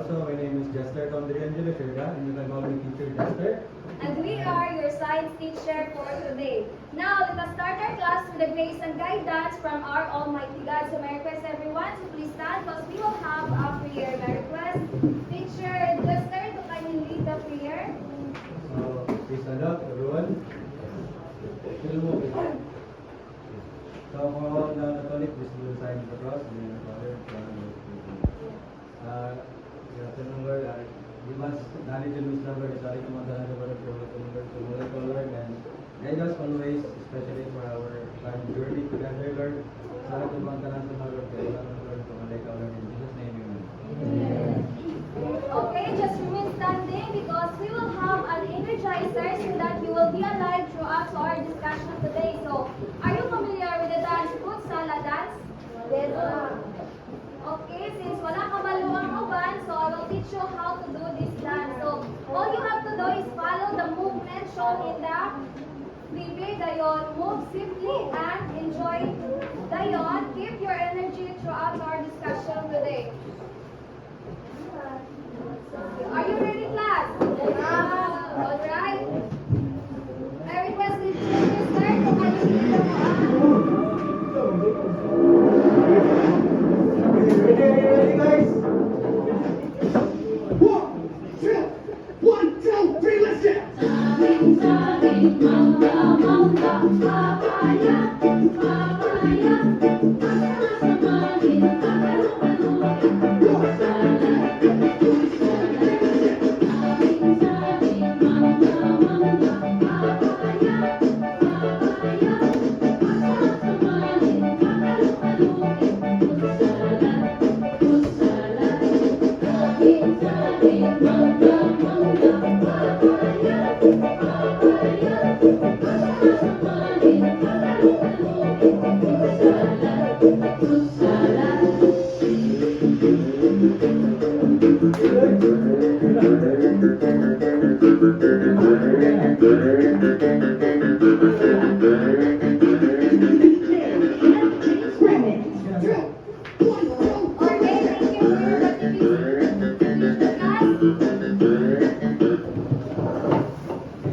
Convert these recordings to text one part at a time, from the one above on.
Also, my name is Jester Tondriangelo Shirga, and you can call me Teacher Jester. And we are your science teacher for today. Now, let us start our class with the grace and guidance from our Almighty God. So, may I request everyone to please stand because we will have a prayer. May I request Teacher Jester to kindly lead the prayer. So, please stand up, everyone. So, for all the Catholic, please do the sign of the cross. In the name of the Father, Son, and Holy Spirit. Good afternoon, Lord. Give us knowledge and wisdom, Lord. Sorry to mga dahan, Lord, for all the Lord, and guide us always, especially for our time journey together, Lord. Sorry to mga dahan, Lord, kaya lang, Lord, tumalay ka, Lord. In Jesus' name, amen. Okay, just remain standing because we will have an energizer so that you will be alive throughout our discussion today. So, are you familiar with the dance food salad dance? Yes. Okay, since wala ka maluwang uban, so I will teach you how to do this dance. So, all you have to do is follow the movement shown in the TV. Dayon, move simply and enjoy. Dayon, keep your energy throughout our discussion today. Are you ready, class? All right. I request the teacher start to Ready, guys? 1, 2, 3, let's get!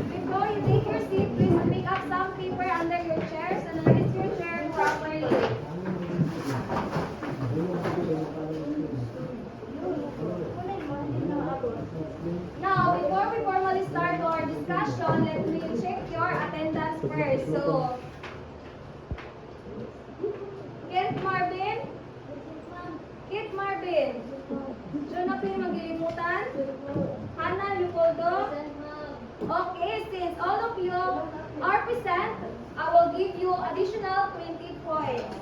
Before you take your seat, please pick up some paper under your chairs and arrange your chair properly. Now, before we formally start our discussion, let me check your attendance first. So, Kent Marvin? Kit Marvin? Jonathan Magilimutan? Hannah Leopoldo? Okay, since all of you are present, I will give you additional 20 points.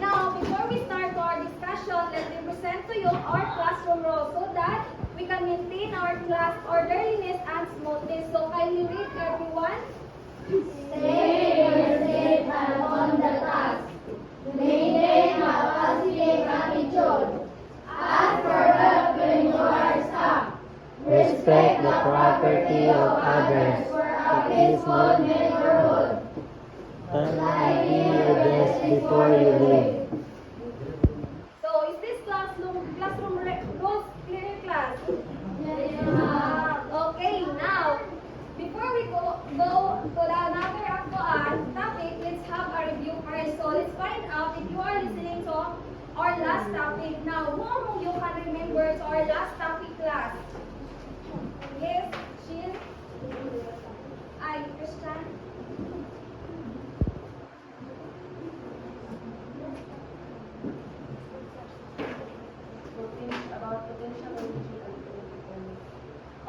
Now, before we start our discussion, let me present to you our classroom rules so that we can maintain our class orderliness and smoothness. So, kindly read everyone. Stay in your seat and on the task. Maintain a positive attitude. Ask for help when you are stuck. Respect the property of others for a peaceful neighborhood. Apply your best before you leave. So, is this classroom rules clear, class? Okay, now, before we go to the another topic, let's have a review first. So, let's find out if you are listening to our last topic. Now, who among you can remember to our last topic, class? Yes, Shin? I, Christian?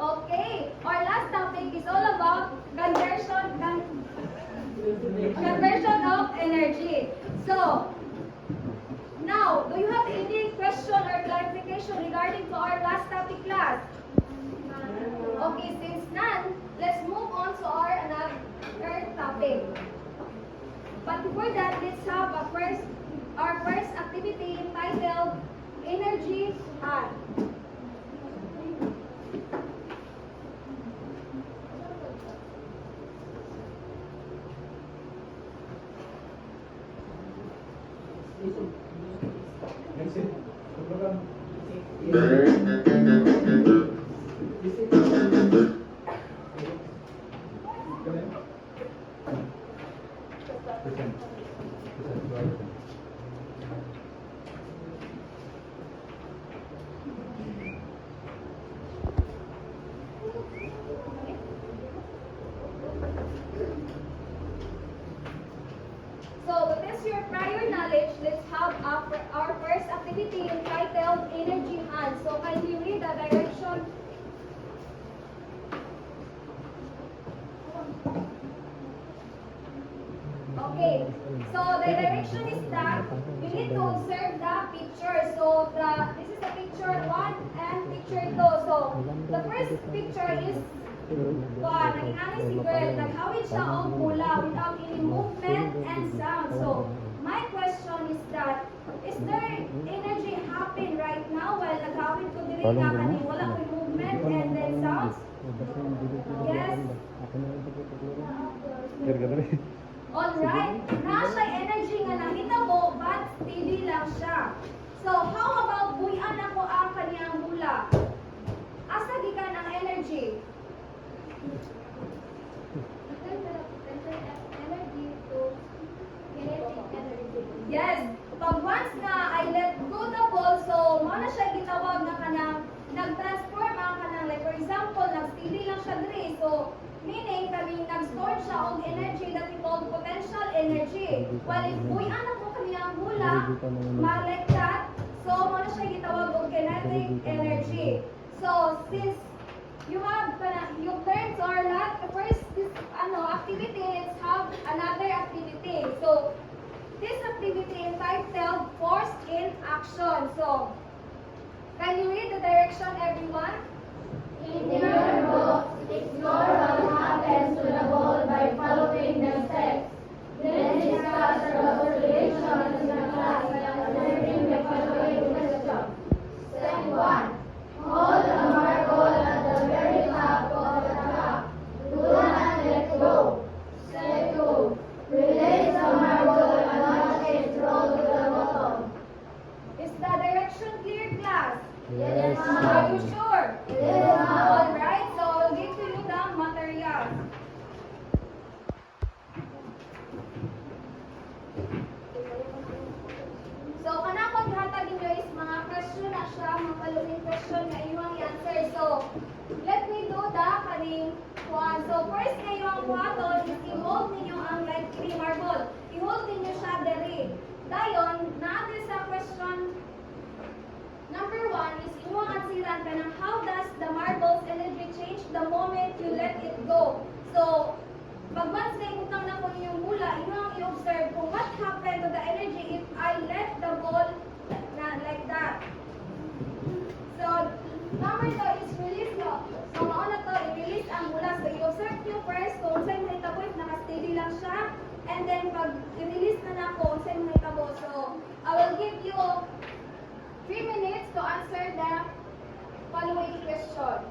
Okay, our last topic is all about conversion of energy. So, now, do you have any question or clarification regarding to our last topic, class? Okay, since none, let's move on to our another topic. But before that, let's have our first activity entitled Energy Add. Next, program. to observe the picture. So this is the picture 1 and picture 2. So the first picture is nag-ani si girl, naghawid siya og bola without any movement and sound. So my question is that, is there energy happen right now while naghawid ko dili nga kani wala ko'y movement and then sounds? Yes. Alright, naa siya energy nga nakita mo, but steady lang siya. So, how about buyan ako ang kaniyang bula? Asa gikan ang energy? Yes, pag once na I let go the ball, so mo na siya gitawag na kanang nag-transform ang kanang, like for example, nag-steady lang siya diri. So, meaning, kaming nag-store siya og energy that we call potential energy. While if buyan ako kaniyang bula, like that, so mo na siya gitawag og kinetic energy. So, since you have you've learned or not, first this activity, let's have another activity. So, this activity entitled Force in Action. So, can you read the direction, everyone? In your book, explore what happens to the ball by following the steps. Then discuss the observations in the class by observing the following questions. Step 1. Hold the marble at the very top of the cup. Do not let go. Step 2. Release the marble and watch it roll to the bottom. Is the direction clear, class? Yes, Are you sure? Yes, ma'am. Alright, so I'll give to you the material. So, kanakot hatag ninyo is mga question na siya, mga following question na iwang i-answer. So, let me do the kaning one. So, first na iwang kuhaton is i-hold ninyo ang like 3 marble. I-hold ninyo siya diri. Dayon, na-address sa question number 1 is inyong ansiran ka ng how does the marble's energy change the moment you let it go. So, pag once na ibutang na po inyong mula, inyong i-observe kung what happened to the energy if I let the ball like that. So, number 2 is release nyo. So, mauna to, i-release ang mula. So, i-observe nyo first kung saan mo itabo, if naka-steady lang siya. And then, pag i-release na na po, kung saan mo itabo. So, I will give you 3 minutes to answer the following question.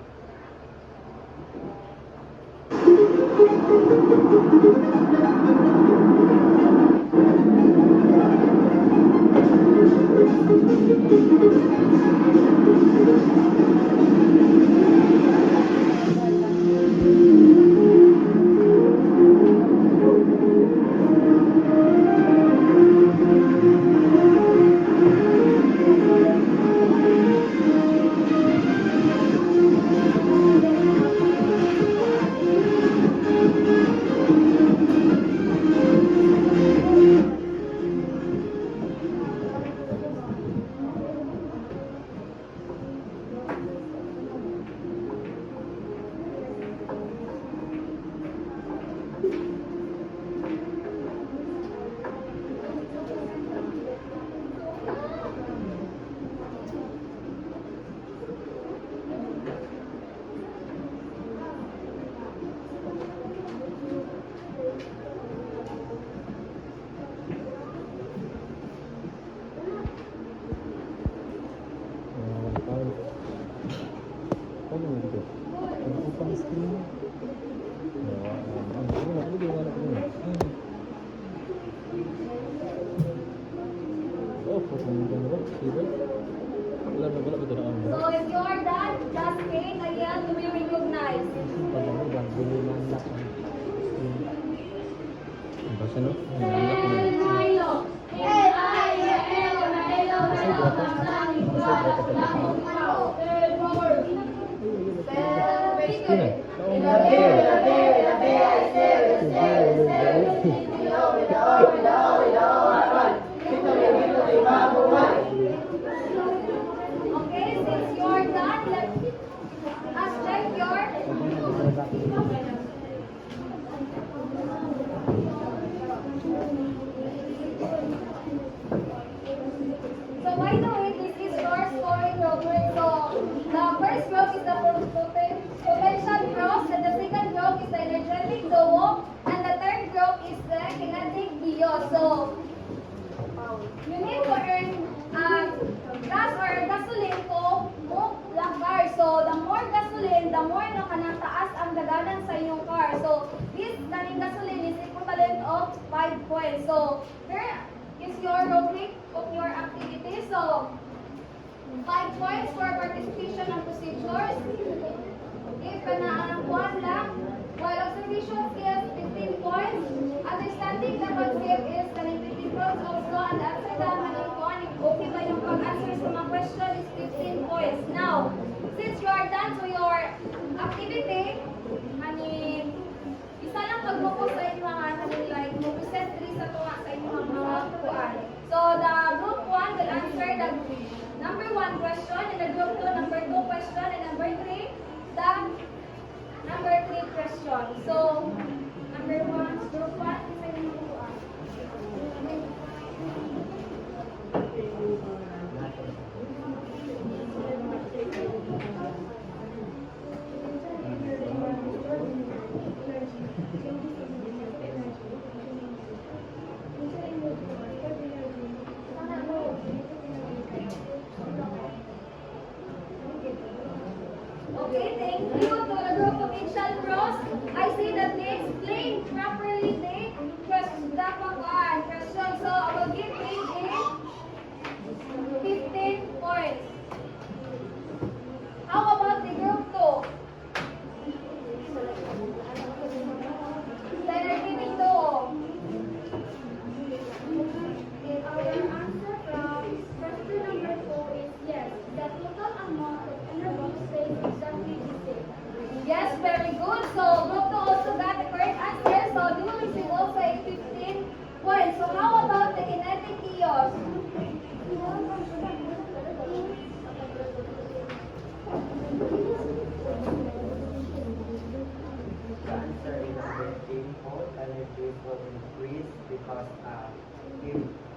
So if you are done, just say again, you will recognize. Okay, since you are done, let's check your. you need to earn gas or gasoline to move the car. So, the more gasoline, the more na kanang taas ang daganan sa inyong car. So, this kaning gasoline is equivalent of 5 points. So, here is your rubric of your activity. So, 5 points for participation ng procedures. If ang kuwan lang, while observation skills, 15 points. Understanding the concept is 15 points also. And answer the maning kuwan, okay ba yung pag-answer sa mga question is 15 points. Now, since you are done to your activity, isa lang pag-focus sa inyo mga like, mag-present sa tuwa sa inyo mga kuwan. So, the group 1 will answer the number 1 question, and the group 2, number 2 question, and number 3, the number 3 question. So, number 1, group 1, isa yung kuwan. Okay, thank you to the group of Asian Bros. I see that they explained properly the question. So I will give grade A 15 points. How about the group 2? Then I give it to our answer from question number 4 is yes. The total amount of energy stays exactly the same. Yes, very good. So group 2 also got the correct answer. So they will receive also a 15 points. So how about the kinetic kiosk? The answer is number 8. Energy will increase because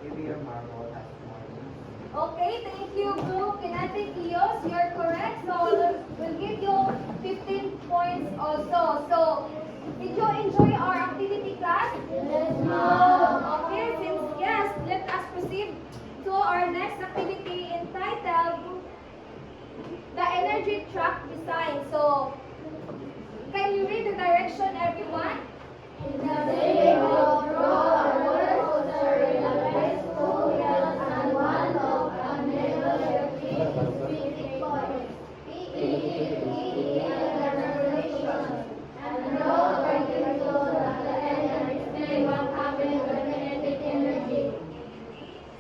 heavier marble has more mass. Okay, thank you, group kinetic kiosk. You're correct. So we'll give you 15 points also. So did you enjoy our activity class? Yes, Okay, since yes, let us proceed to our next activity entitled the energy truck design. So can you read the direction, everyone? In the day of draw a roller coaster with a race 2 wheels and 1 log and never repeat 50 points. PE and reservation. And draw a so that the end and explain what happened to kinetic energy.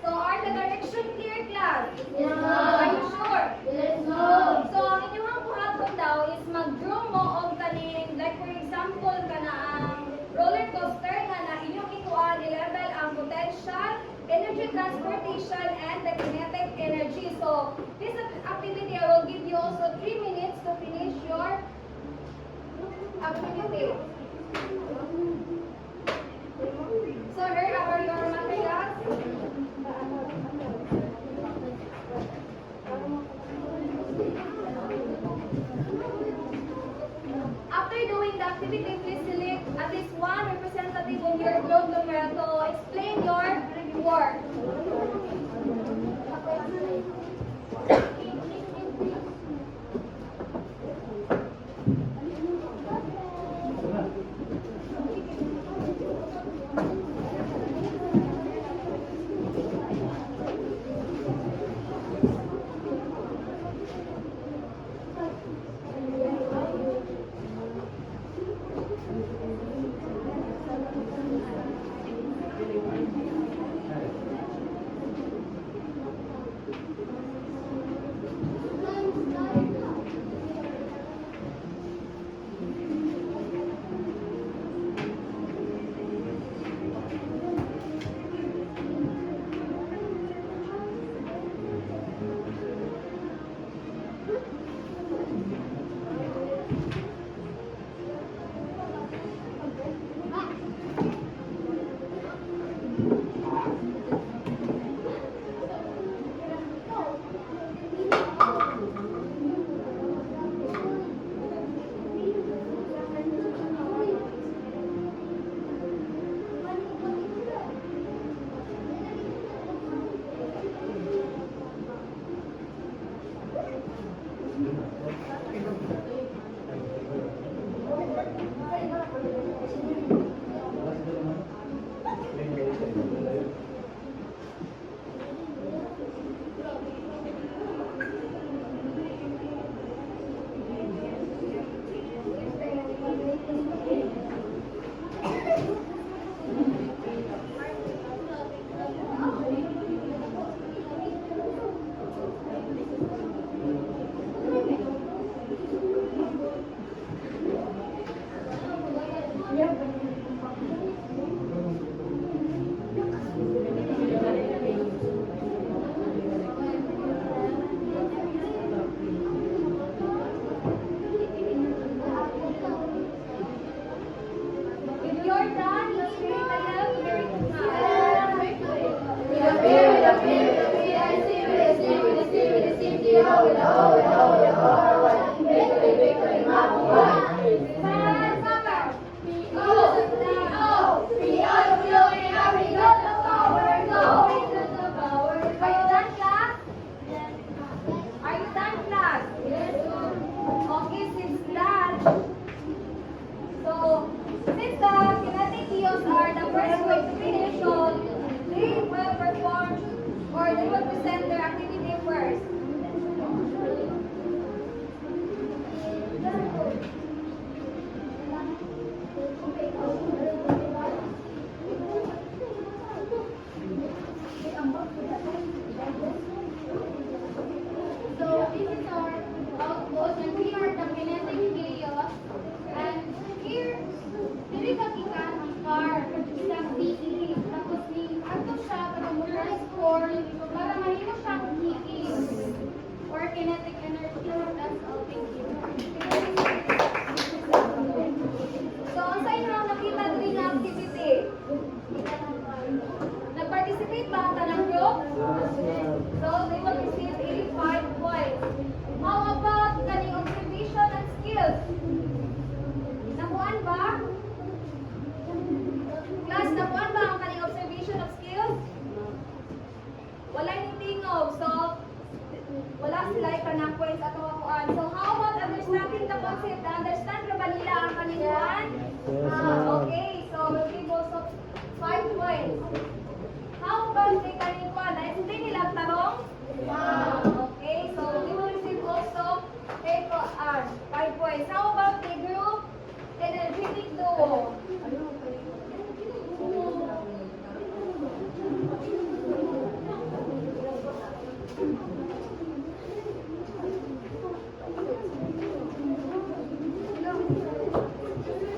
So are the direction clear, class? Yes, Are you sure? Yes, no. So ang inyong buhaton daw is mag-draw mo og kaning like for example kana ang roller coaster nga na inyong ikuan i-level ang potential, energy transportation and the kinetic energy. So this activity I will give you also 3 minutes to finish your activity. So here are your materials. After doing the activity, please select at least one representative of your group to explain your work. first group to finish, so they will perform or they will present their activity first. So this is our outpost and we are the kinetic chaos. And here, dili ka gikan ang car sa DE. Tapos ni ato siya pag-mula score para mahimo siyang kiki or kinetic energy. That's all. Thank you. So, ang sa inyo nakita din na activity. Nag-participate ba ang tanang group? So, they will receive 85 points. How about kaning observation and skills? Nakuan ba? Class, nakuan ba ang kaning observation of skills? Wala ni tingog. So, wala sila ipanang points ato kuan. So, how about understanding the concept? Na-understand ra ba nila ang kaning kuan? Okay, so we'll give also 5 points. How about the kaning kuan? Na-explain nila ang tarong? Okay, so we will receive also 5 points. How about the group energetic duo?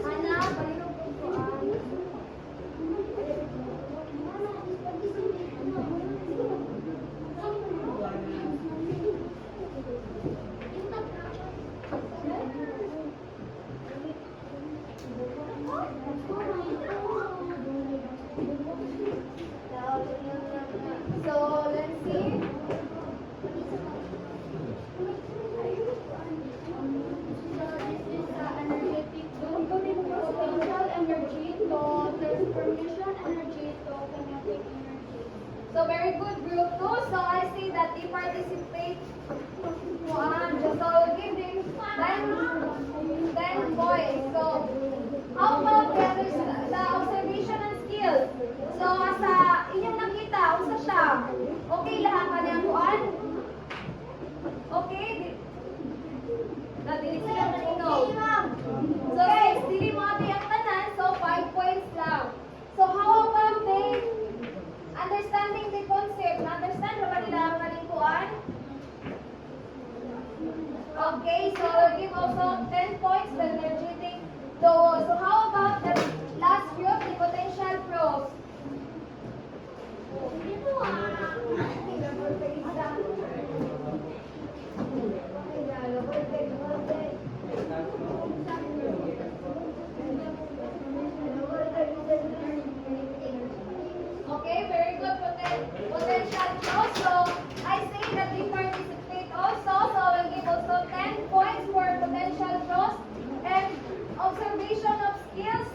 Ana, balik ko kuan. So, let's see. Energetic potential energy to transformation energy to kinetic energy. So, very good, group 2. So, I see that they participate. Kuan. So, give them 10 points. So, how about the observation and skills? So, sa inyong nakita, usa siya. Okay lahat ka niyang kuan? Okay? Nadili sila ng ikaw. So, guys, dili mo ati ang tanan, so 5 points lang. So, how about they understanding the concept? Na-understand ba nila ang kalingkuan? Okay, so we'll give also 10 points the energetic duo. So, how about the last group, the potential pros? Okay, very good potential pros. So, I say that we participate also. So, we'll give also 10 points for potential pros and observation of skills.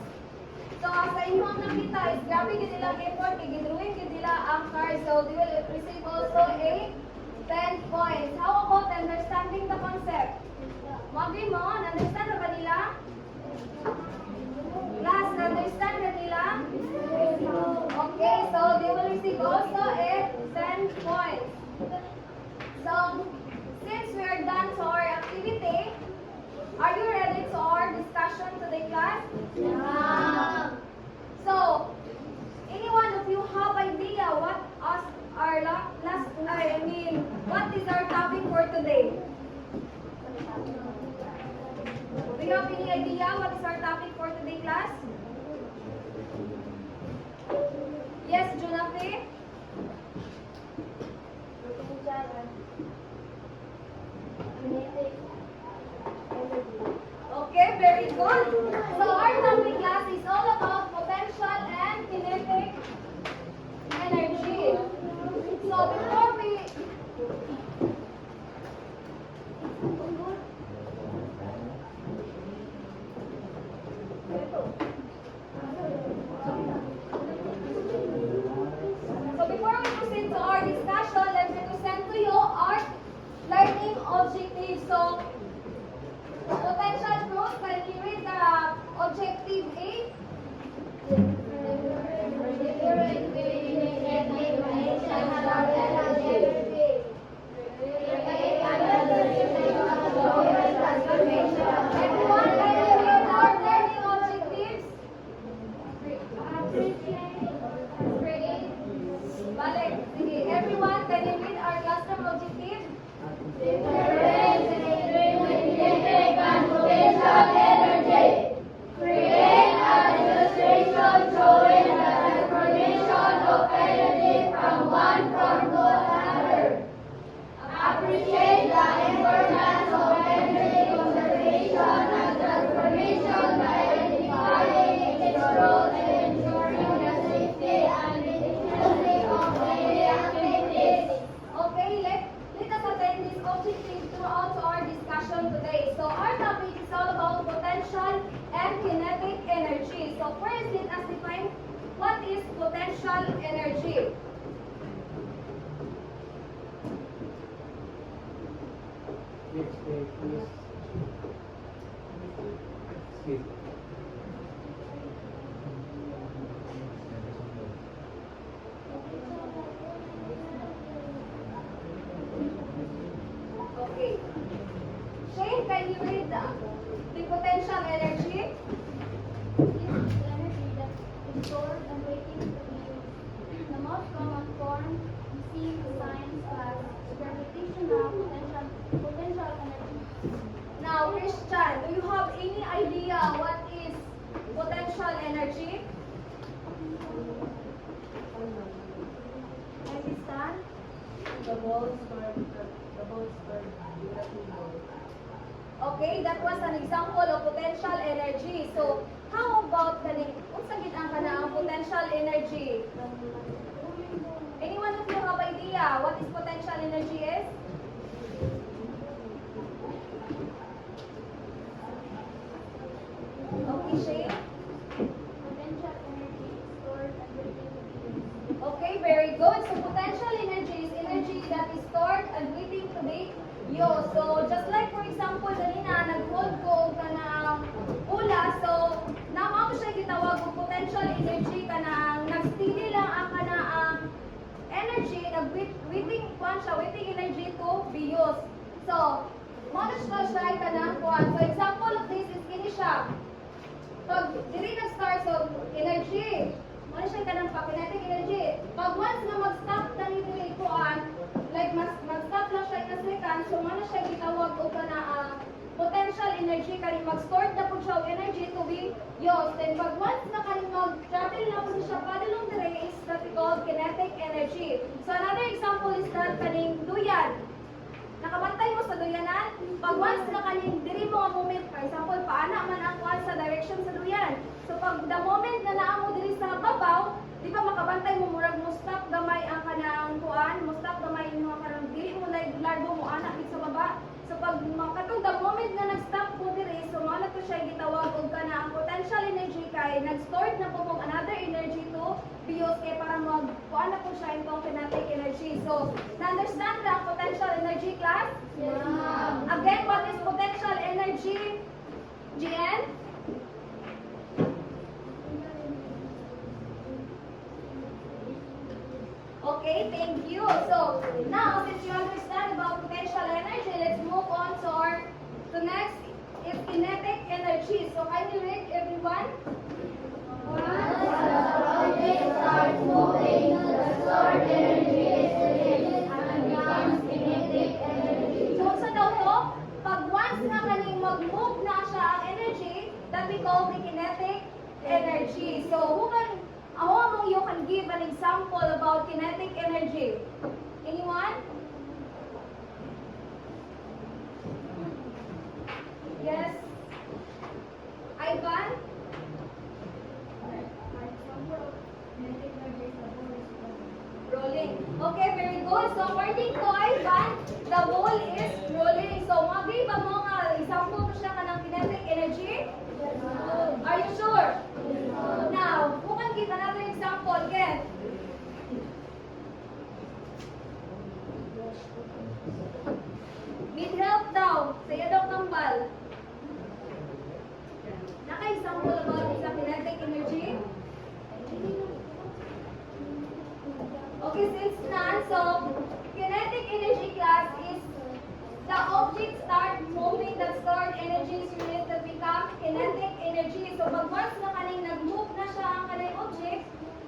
So, sa inyong nakita is grabe gid nilang effort, gidruin gid nila ang car. So, they will receive also a 10 points. How about understanding the concept? Magi mo, understand na ba nila? Class, understand na nila? Okay, so they will receive also a 10 points. So, since we are done to our activity, are you ready to our discussion today, class? So, any one of you have idea what what is our topic for today? Do you have any idea what is our topic for today, class? Yes, Junafe? Okay, very good. So our topic, class, is all about potential and kinetic energy. So before we proceed to our discussion, let me present to you our learning objectives. So potential growth, can you read the objective A? So first, let us define what is potential energy. Okay. Shane, can you read the potential energy? Is the energy that is stored and waiting to be used. The most common form we see in science class is gravitational potential energy. Now, Christian, do you have any idea what is potential energy? Pakistan? The ball start. Okay, that was an example of potential energy. So, how about kaning unsa gid ang kanang potential energy? Anyone of you have idea what is potential energy is? Okay, Shane? Potential energy is stored and waiting to be used. Okay, very good. So potential energy is energy that is stored and waiting to be used. So just like for example, kanina nag-hold ko og kanang ula. So namo siya gitawag og potential energy kanang nag-steady lang ang kanang energy waiting kuan siya waiting energy to be used. So mo na siya kanang kuan. So example of this is kini siya. Pag diri nag-start so energy ano siya kanang kinetic energy. Pag once na mag-stop na nito ikuan, like mag-stop lang siya in a second, so ano siya gitawag o kana potential energy kani mag-store na po siya og energy to be used. Then pag once na kani mag-travel na po siya padulong dire is that we call kinetic energy. So another example is that kaning duyan. Nakabantay mo sa duyanan, pag once na kaning diri mo ang moment, for example, paana man ang kuan sa direction sa duyan. So pag the moment na naamo diri sa babaw, di ba makabantay mo murag mo stop gamay ang kanang kuan, mo stop gamay mo karang dili mo largo mo anak sa baba. So pag makatong the moment na nag-stop po diri, so mo na to siya gitawag og kana ang potential energy kay nag-stored na po mong another energy to be used kay para mag kuan na po siya into kinetic energy. So na-understand na ang potential energy class? Yeah. Again, what is potential energy? GN? Okay, thank you. So now, since you understand about potential energy, let's move on to our the next is kinetic energy. So can you read everyone? Once the object starts moving, the stored energy is released and becomes kinetic energy. So sa daw to, pag once na kaning mag-move na siya ang energy, that we call the kinetic energy. So who can, who among you can give an example about kinetic energy? Anyone? Yes? Ivan? Rolling. Okay, very good. So according to Ivan, the ball is rolling. So magi ba mo nga example mo siya kanang kinetic energy? Are you sure? Now, who can give another example again? Need help daw. Saya daw kambal. Naka-example about sa kinetic energy? Okay, since none, so kinetic energy class is the object start moving, the stored energy is released that become kinetic energy. So pag once na kaning nag-move na siya ang kaning object,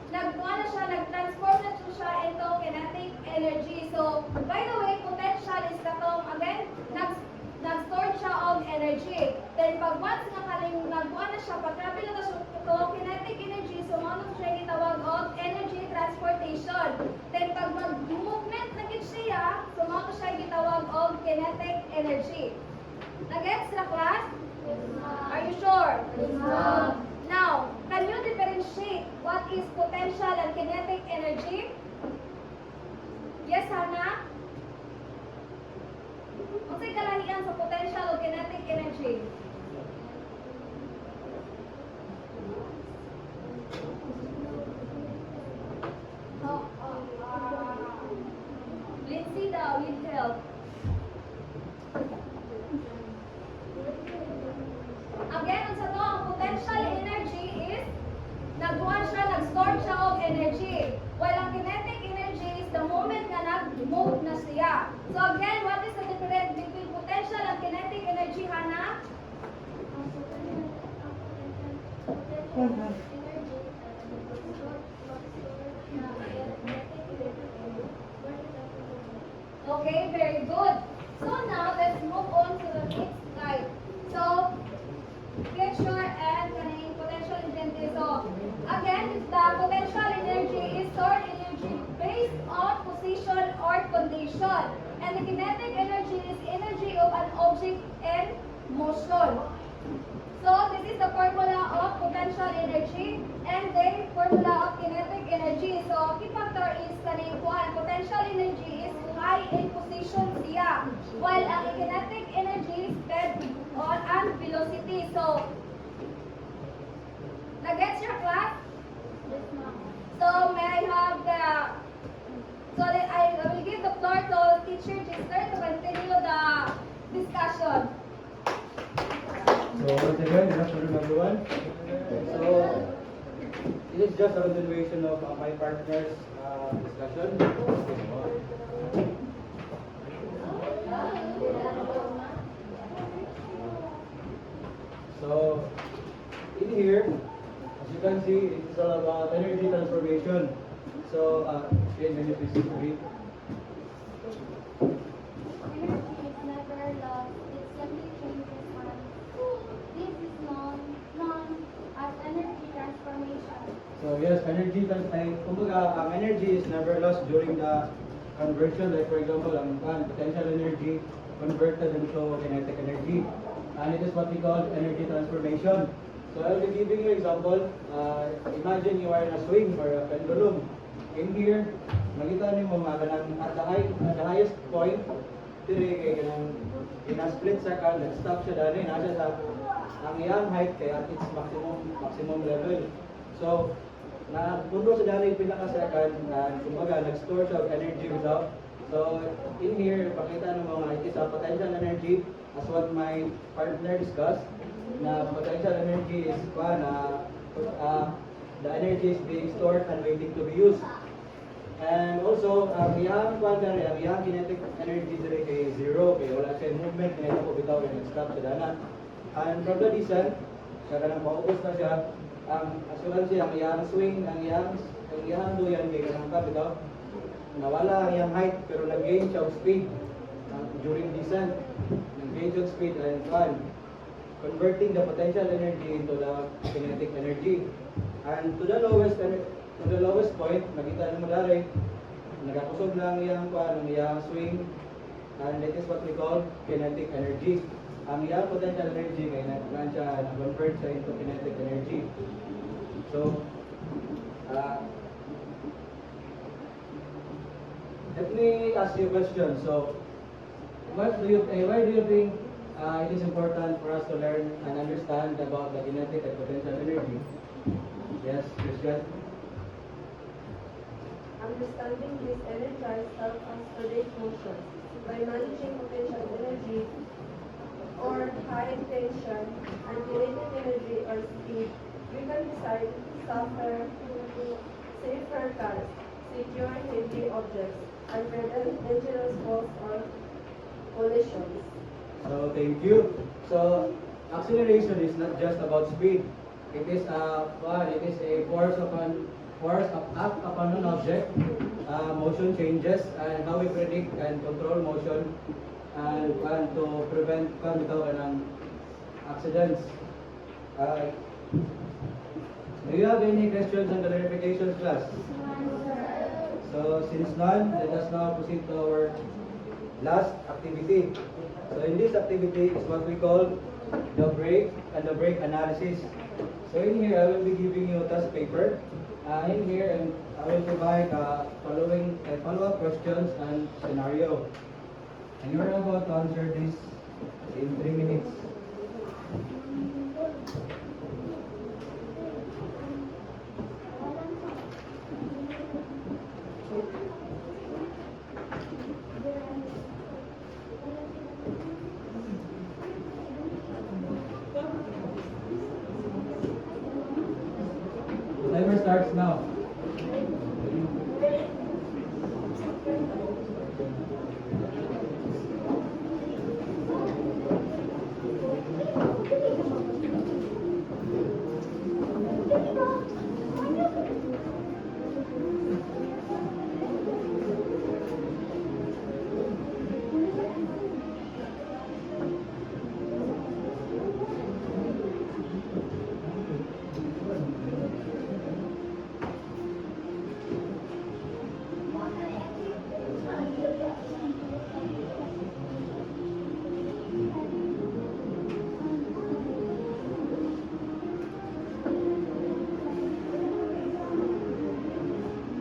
nag-transform na siya into kinetic energy. So by the way, potential is katong again, nag-store siya og energy. Then pag once na kaning nag-buwan na siya, pag-travel na siya ito, kinetic energy, so ano siya gitawag og energy transportation. Then pag mag-movement na gid siya, so ano siya gitawag og kinetic energy. Nag-gets na class? Are you sure? Now, can you differentiate what is potential and kinetic energy? Yes, Hannah? Unsay kalahian sa potential o kinetic energy? again, unsa to, ang potential energy is nag-store siya og energy. While ang kinetic energy is the moment nga nag-move na siya. So again, what is the difference between potential and kinetic energy, Hana? Okay, very good. So now let's move on to the next slide. So pressure and kaning potential energy. So again, the potential energy is stored energy based on position or condition. And the kinetic energy is energy of an object in motion. So this is the formula of potential energy and the formula of kinetic energy. So key factor is kaning kuan, potential energy is high in position siya, while ang kinetic energy is speed or and velocity. So na-gets your class? Yes, ma'am. So may I have the I will give the floor to teacher Chester to continue the discussion. So once again, good afternoon everyone. So this is just a continuation of my partner's discussion. So in here, as you can see, it is all about energy transformation. So can you please read? Energy is never lost, it simply changes hands. This is known as energy transformation. So yes, ang energy is never lost during the conversion. Like for example, ang potential energy converted into kinetic energy. And it is what we call energy transformation. So I will be giving you example. Imagine you are in a swing or a pendulum. In here, makita niyo mga kanang at the highest point, dire kay kanang split second, nag-stop siya dali, nasa sa ang iyang height kay at its maximum level. So, napundo sa dali pila ka second, kumbaga nag-store siya of energy without. So, in here, pakita ng mga it is a potential energy as what my partner discussed, na potential energy is the energy is being stored and waiting to be used. And also, ang iyang kinetic energy dire kay zero, kay wala siya movement, kaya ko bitaw yung nag-stop sa dana. And from the descent, kaya kanang paubos na siya, ang asuran siya, ang iyang swing, ang iyang duyan, kay kanang ka bitaw, nawala ang iyang height, pero nag-gain siya of speed during descent. Nag-gain siya of speed and converting the potential energy into the kinetic energy. And to the lowest point, nakita mo dali, nagakusog na ang iyang swing, and that is what we call kinetic energy. Ang iyang potential energy kay na-convert siya into kinetic energy. So, let me ask you a question. So, why do you think it is important for us to learn and understand about the kinetic and potential energy? Yes, Christian? Understanding this energize helps us predict motion. By managing potential energy or high tension and kinetic energy or speed, we can decide safer cars, secure heavy objects, and prevent dangerous falls or collisions. So, thank you. So, acceleration is not just about speed. It is a force upon an object, motion changes, and how we predict and control motion, and to prevent accidents. Do you have any questions on the verification class? So since none, let us now proceed to our last activity. So in this activity is what we call the break and the break analysis. So in here, I will be giving you a test paper. In here, I will provide following follow-up questions and scenario. And you're about to answer this in 3 minutes. starts now.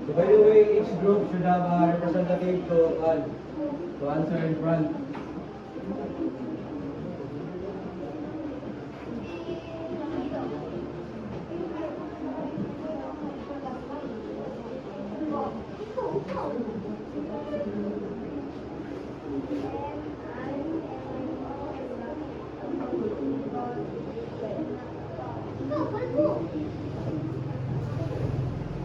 So by the way, each group should have a representative to answer in front.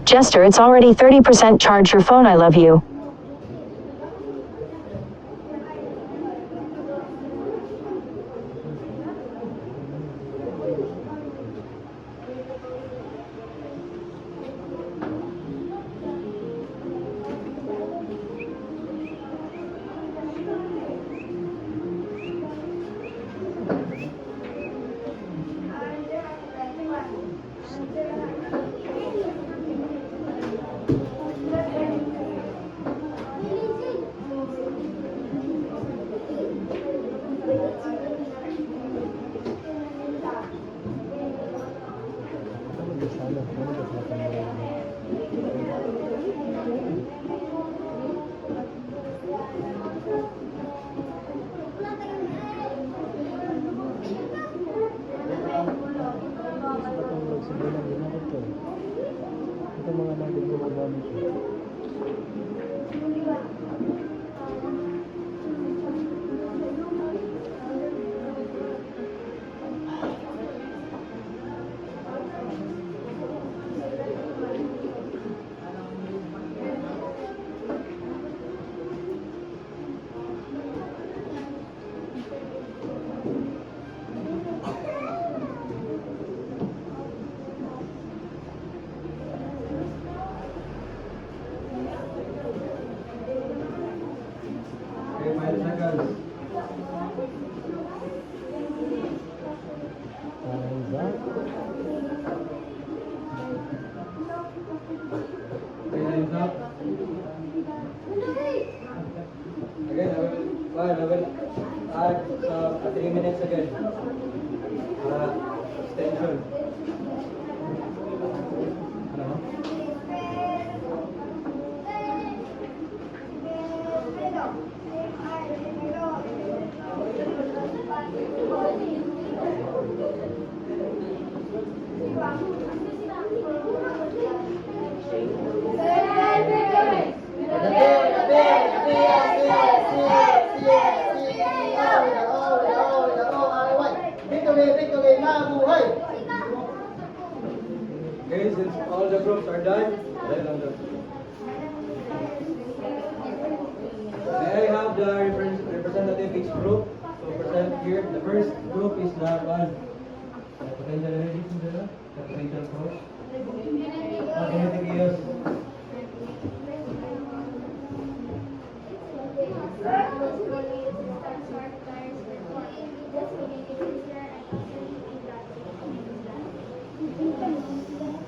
Jester, it's already 30% charge your phone, I love you. Okay, 5 seconds. Okay, time's up. Again, I will add 3 minutes again. Extension. Ano? Okay, since all the groups are done, may I have the representative each group to present here. The first group is the potential energies, the potential force. Kinetic chaos.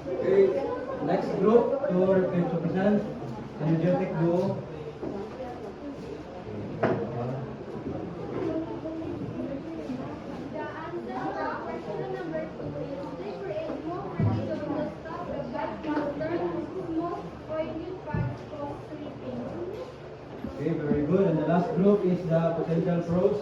Okay, next group to present energetic duo. Okay, very good. And the last group is the potential pros.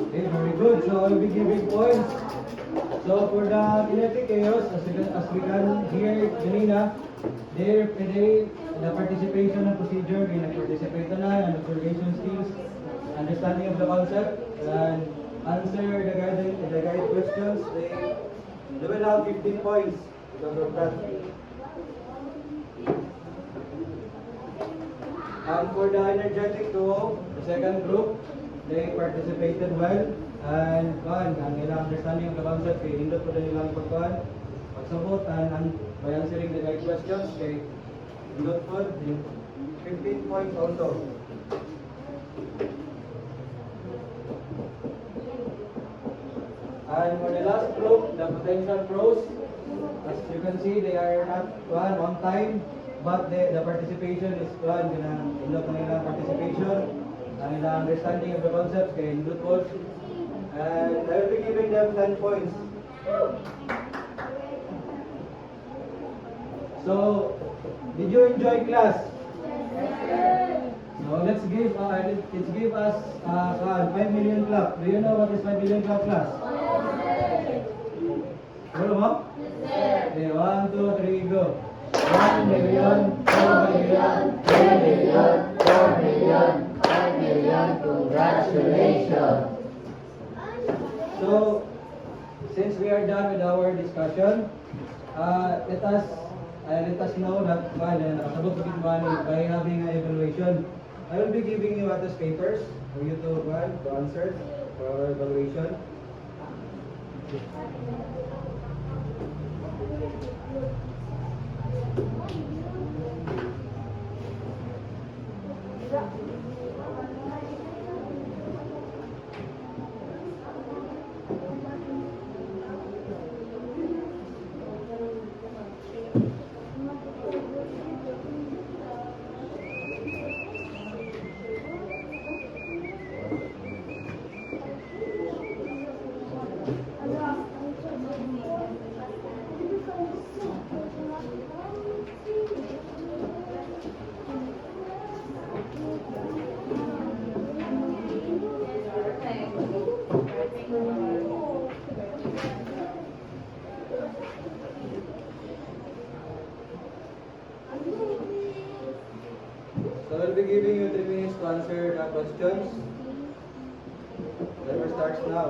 Okay, very good. so I'll be giving points. So for the kinetic chaos, as we can hear kanina, the participation and procedure, nag-participate na, and observation skills, understanding of the concept, and answer the guided questions. They will have 15 points because of that. And for the energetic duo, the second group, they participated well, and ang ilang understanding of the concept, kay indot po na nilang pagsabot, and by answering the right questions, kay indot po, 15 points also. And for the last group, the potential pros, as you can see, they are not on time, but the participation is indot na nilang participation, ang ilang understanding of the concepts, kay indot po. And I will be giving them 10 points. So, did you enjoy class? So let's give us 5 million clap. Do you know what is 5 million clap class? Follow mo? Okay, 1, 2, 3, go. 1 million, 2 million, 3 million, 4 million, 5 million. Congratulations. So, since we are done with our discussion, let us know that by having an evaluation, I will be giving you other papers for you to answer for our evaluation. So I will be giving you 3 minutes to answer the questions. Timer starts now.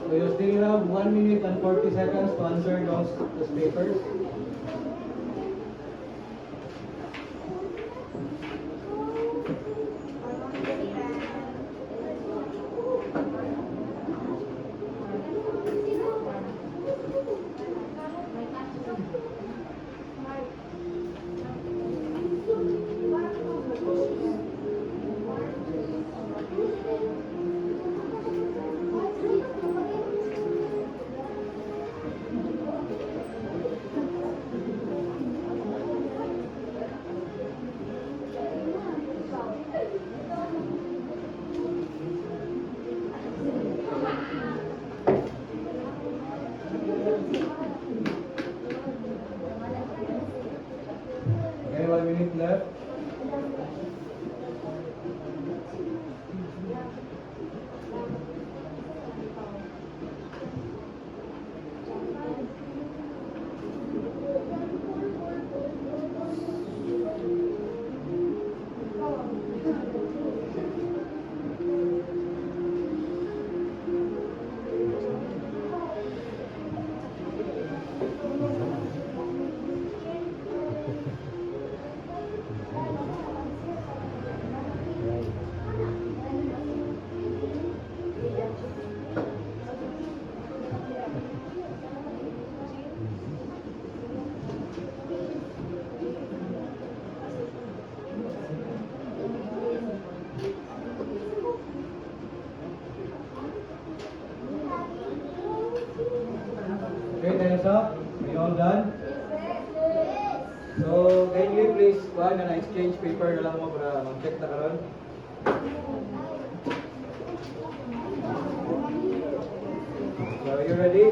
So you still have 1 minute and 40 seconds to answer those papers. Okay, 1 minute left. Okay, tayo sa? We all done? So, kindly please, kuha na exchange paper na lang mo para mag-check na karon. So, are you ready?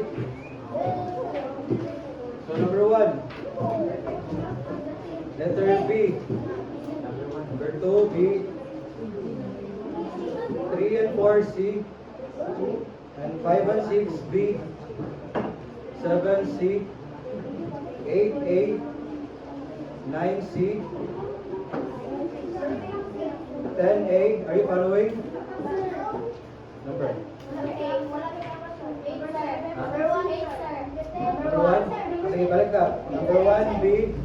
So, number 1. Letter B. Number 2, B. 3 and 4, C. And 5 and 6, B. 7, C. 8, A. 9C, 10A, are you following? Number. Number 1, sige balik ka. Number 1, B,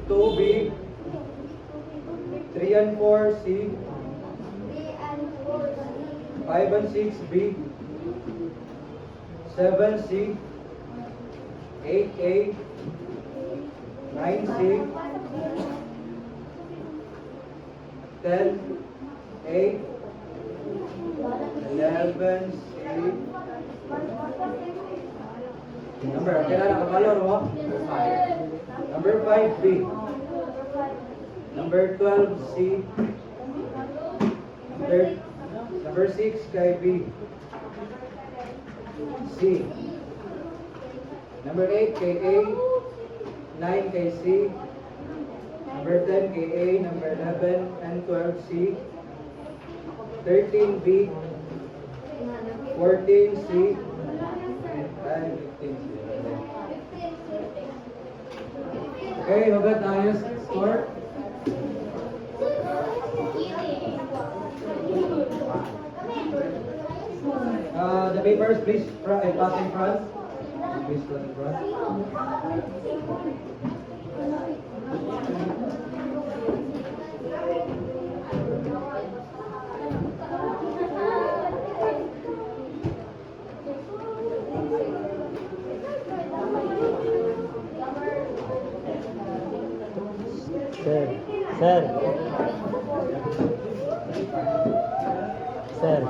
2B, 3 and 4, C, 5 and 6, B, 7C, 8A, 9C, 10A, 11C. Number, kailangan nakabalor mo? Number 5B. Number 12C. Number 6 kay B. C. Number 8 kay A. 9 kay C, number 10 kay A, number 11 and 12 C, 13 B, 14 C, and 15 C. Okay, hugat ayos score. The papers please pass in front. Please pass in front. Sir.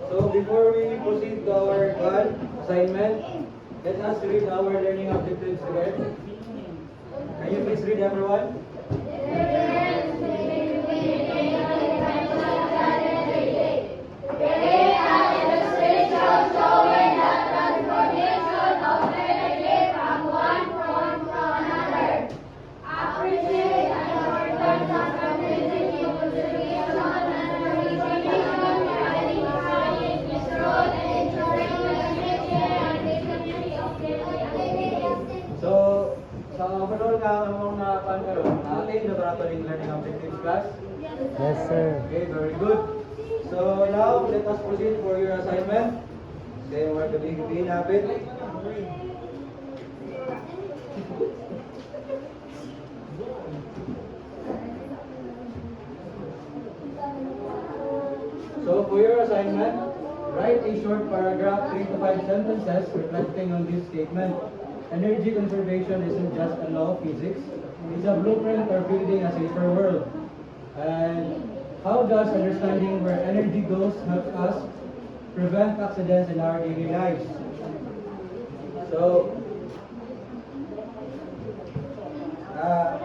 So before we proceed to our assignment, let us read our learning objectives again. Can you please read everyone? So, sa overall ka among na-pan karon, na-attain na ba nato yung learning objectives class? Yes, sir. Okay, very good. So now, let us proceed for your assignment. Okay, where the big B natin. So for your assignment, write a short paragraph, 3 to 5 sentences reflecting on this statement. Energy conservation isn't just a law of physics, it's a blueprint for building a safer world. And how does understanding where energy goes help us prevent accidents in our daily lives? So,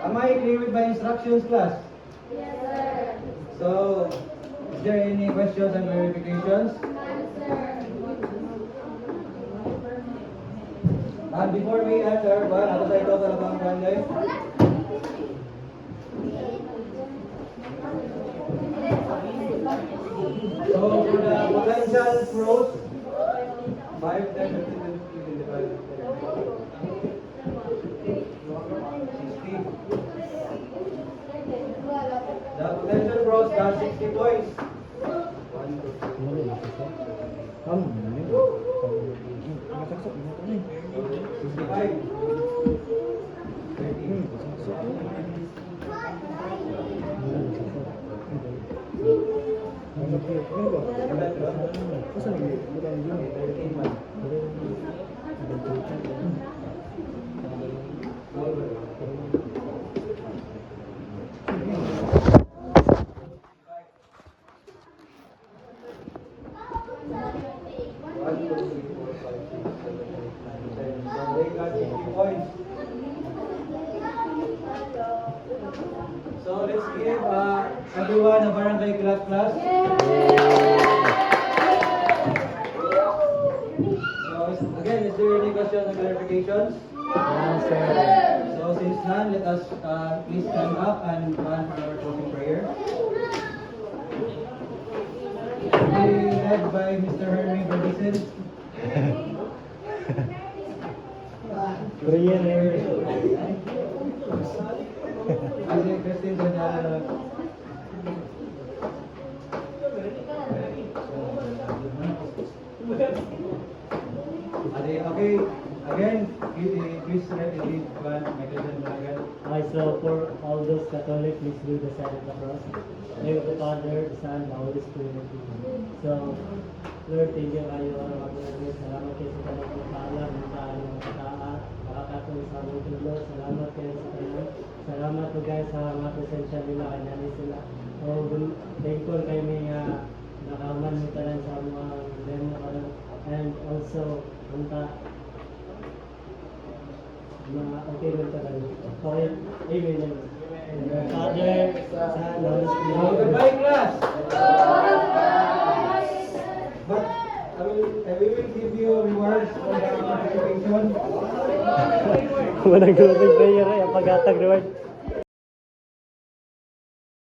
am I clear with my instructions, class? Yes, sir. So, is there any questions and verifications? And before we enter, ano tayo total ang Monday? So, for the potential pros, 5, 10, 15, 25, 60. The potential pros got 60 points. 65. give everyone a barangay class. So again, is there any questions or clarifications? Yes, sir. So since none, let us please stand up and run for our closing prayer. Be led by Mr. Henry Berdicen. Korean Air. Kasi Christine Sanyala. Okay, again, please read one, Michael Balagan. I so for all those Catholic, please do the sign of the cross. Name of the Father, the Son, the Holy Spirit. So, Lord, thank you kayo ang mga salamat kayo sa tanong ng paalam, ng tayo ng kataan, makakatong sa aming tulog. Salamat kayo sa tanong. Salamat po guys sa mga presensya nila, kanyari sila. So, thankful kayo may nakaman mo talan sa mga demo karon. And also, unta, mga okay mo talan. Okay, amen. Father, Son, Holy Spirit. Goodbye, class! But we will give you rewards for the participation. Walang gulong prayer ay ang pag-atag reward.